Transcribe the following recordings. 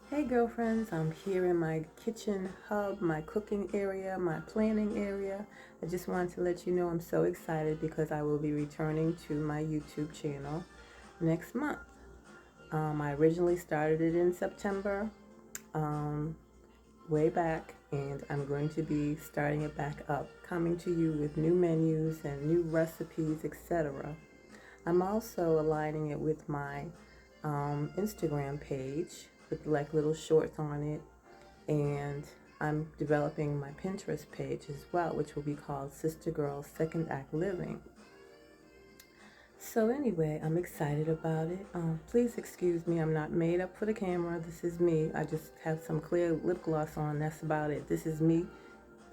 Hey girlfriends, I'm here in my kitchen hub, my cooking area, my planning area. I just wanted to let you know I'm so excited because I will be returning to my YouTube channel next month. I originally started it in September, um, way back, and I'm going to be starting it back up, coming to you with new menus and new recipes, etc. I'm also aligning it with my Instagram page with like little shorts on it, and I'm developing my Pinterest page as well, which will be called Sistergirl Second Act Living. So anyway, I'm excited about it. Please excuse me, I'm not made up for the camera. This is me. I just have some clear lip gloss on. That's about it. This is me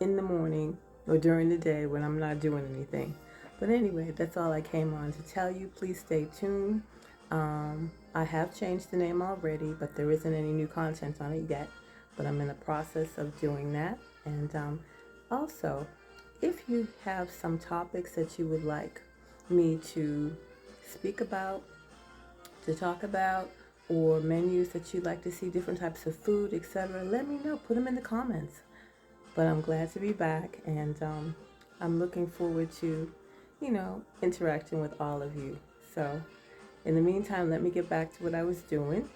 in the morning or during the day when I'm not doing anything. But anyway, that's all I came on to tell you. Please stay tuned. I have changed the name already, but there isn't any new content on it yet. But I'm in the process of doing that. And also, if you have some topics that you would like me to speak about, to talk about, or menus that you'd like to see, different types of food, etc., let me know. Put them in the comments. But I'm glad to be back, and I'm looking forward to, interacting with all of you. So, in the meantime, let me get back to what I was doing,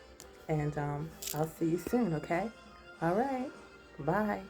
and I'll see you soon, okay? All right. Bye.